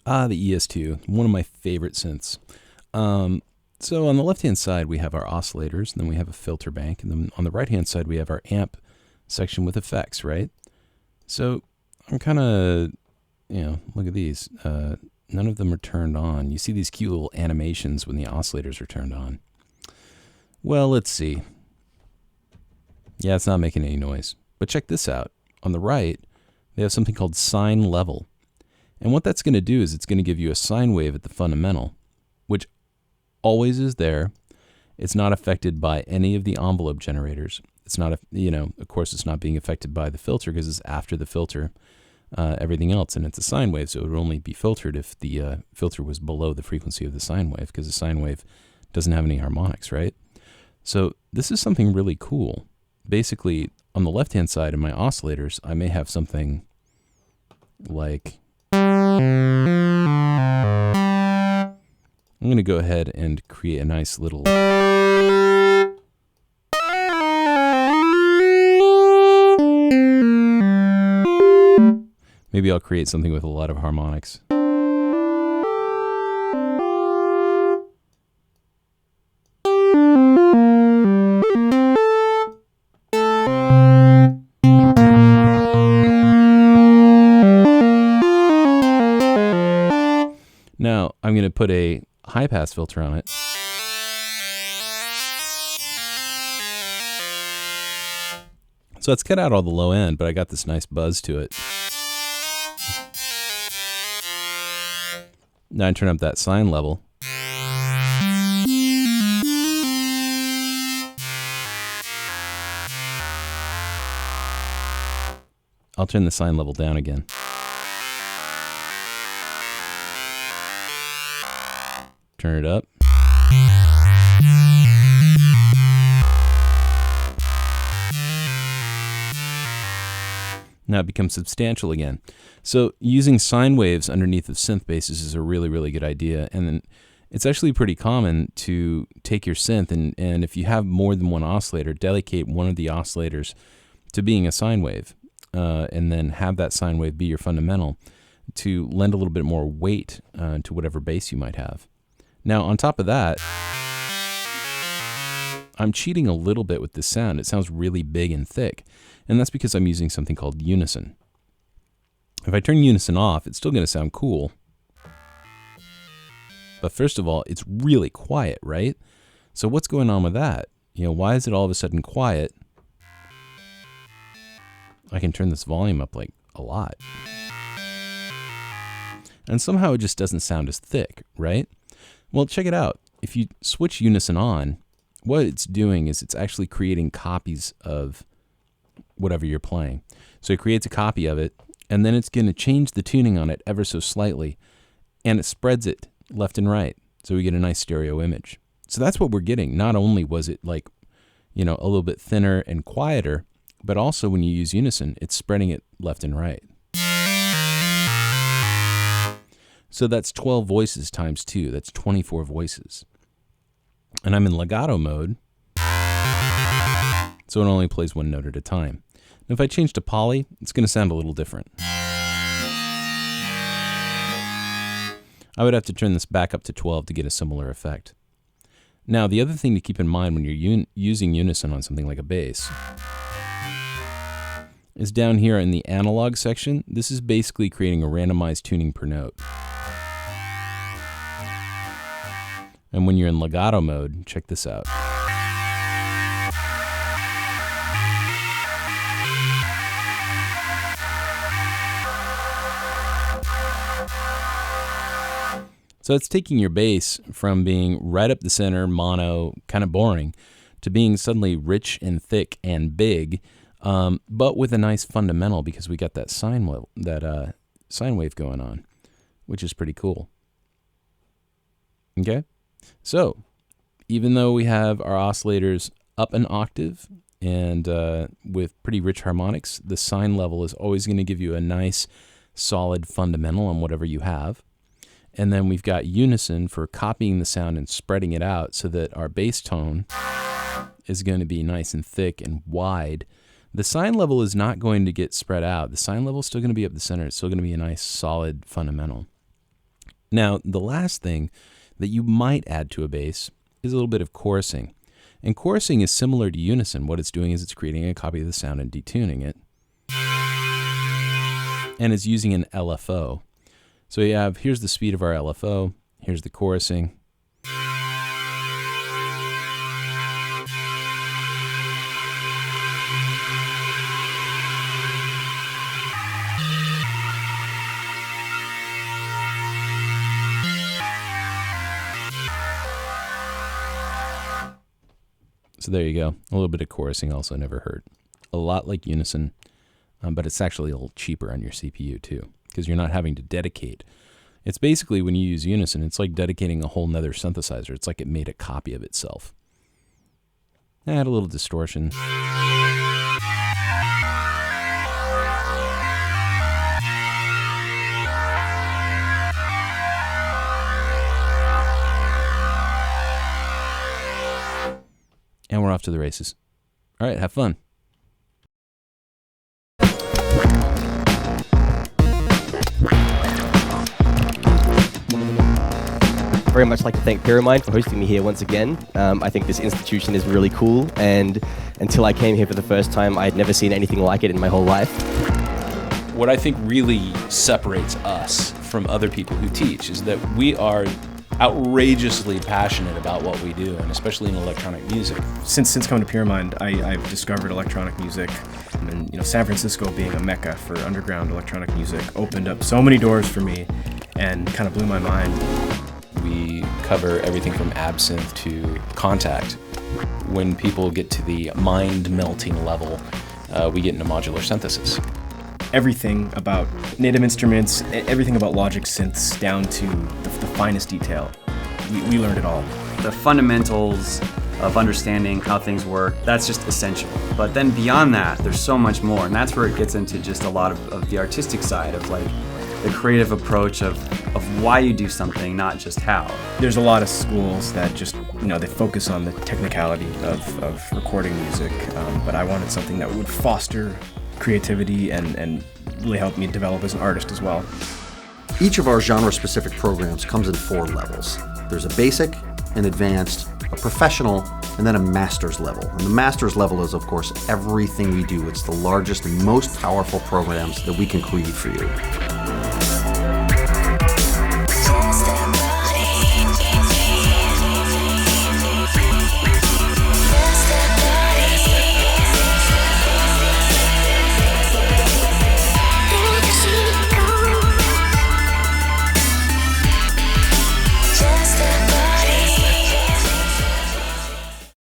The ES2, one of my favorite synths. So on the left-hand side, we have our oscillators, and then we have a filter bank, and then on the right-hand side, we have our amp section with effects, right? So I'm kind of, look at these. None of them are turned on. You see these cute little animations when the oscillators are turned on. Well, let's see. Yeah, it's not making any noise. But check this out. On the right, they have something called sine level. And what that's going to do is it's going to give you a sine wave at the fundamental, which always is there. It's not affected by any of the envelope generators. It's not, of course, it's not being affected by the filter because it's after the filter, everything else. And it's a sine wave, so it would only be filtered if the filter was below the frequency of the sine wave, because the sine wave doesn't have any harmonics, right? So this is something really cool. Basically, on the left-hand side of my oscillators, I may have something like... I'm going to go ahead and create a nice little... Maybe I'll create something with a lot of harmonics. Now, I'm going to put a high-pass filter on it. So it's cut out all the low end, but I got this nice buzz to it. Now I turn up that sine level. I'll turn the sine level down again. Turn it up. Now it becomes substantial again. So using sine waves underneath of synth basses is a really, really good idea. And then it's actually pretty common to take your synth and if you have more than one oscillator, dedicate one of the oscillators to being a sine wave. And then have that sine wave be your fundamental to lend a little bit more weight to whatever bass you might have. Now, on top of that, I'm cheating a little bit with this sound. It sounds really big and thick, and that's because I'm using something called Unison. If I turn Unison off, it's still going to sound cool. But first of all, it's really quiet, right? So what's going on with that? Why is it all of a sudden quiet? I can turn this volume up like a lot. And somehow it just doesn't sound as thick, right? Well, check it out. If you switch Unison on, what it's doing is it's actually creating copies of whatever you're playing. So it creates a copy of it, and then it's going to change the tuning on it ever so slightly, and it spreads it left and right, so we get a nice stereo image. So that's what we're getting. Not only was it like, a little bit thinner and quieter, but also when you use Unison, it's spreading it left and right. So that's 12 voices times 2. That's 24 voices. And I'm in legato mode, so it only plays one note at a time. Now if I change to poly, it's going to sound a little different. I would have to turn this back up to 12 to get a similar effect. Now, the other thing to keep in mind when you're using Unison on something like a bass is down here in the analog section, this is basically creating a randomized tuning per note. And when you're in legato mode, check this out. So it's taking your bass from being right up the center, mono, kind of boring, to being suddenly rich and thick and big, but with a nice fundamental because we got that sine wave going on, which is pretty cool. Okay? So, even though we have our oscillators up an octave and with pretty rich harmonics, the sine level is always going to give you a nice, solid fundamental on whatever you have. And then we've got Unison for copying the sound and spreading it out so that our bass tone is going to be nice and thick and wide. The sine level is not going to get spread out. The sine level is still going to be up the center. It's still going to be a nice, solid fundamental. Now, the last thing that you might add to a bass is a little bit of chorusing. And chorusing is similar to Unison. What it's doing is it's creating a copy of the sound and detuning it. And it's using an LFO. So here's the speed of our LFO, here's the chorusing. So there you go. A little bit of chorusing also never hurt. A lot like Unison, but it's actually a little cheaper on your CPU too, because you're not having to dedicate. It's basically, when you use Unison, it's like dedicating a whole nother synthesizer. It's like it made a copy of itself. Add a little distortion. And we're off to the races. All right, have fun. Very much like to thank Pyramind for hosting me here once again. I think this institution is really cool, and until I came here for the first time, I had never seen anything like it in my whole life. What I think really separates us from other people who teach is that we are outrageously passionate about what we do, and especially in electronic music. Since coming to Pyramind, I've discovered electronic music, and San Francisco being a mecca for underground electronic music opened up so many doors for me and kind of blew my mind. We cover everything from absinthe to contact. When people get to the mind-melting level, we get into modular synthesis. Everything about native instruments, everything about Logic synths down to the finest detail. We learned it all. The fundamentals of understanding how things work, that's just essential. But then beyond that, there's so much more, and that's where it gets into just a lot of the artistic side of like the creative approach of why you do something, not just how. There's a lot of schools that just, they focus on the technicality of recording music, but I wanted something that would foster creativity and really help me develop as an artist as well. Each of our genre-specific programs comes in 4 levels. There's a basic, an advanced, a professional, and then a master's level. And the master's level is, of course, everything we do. It's the largest and most powerful programs that we can create for you.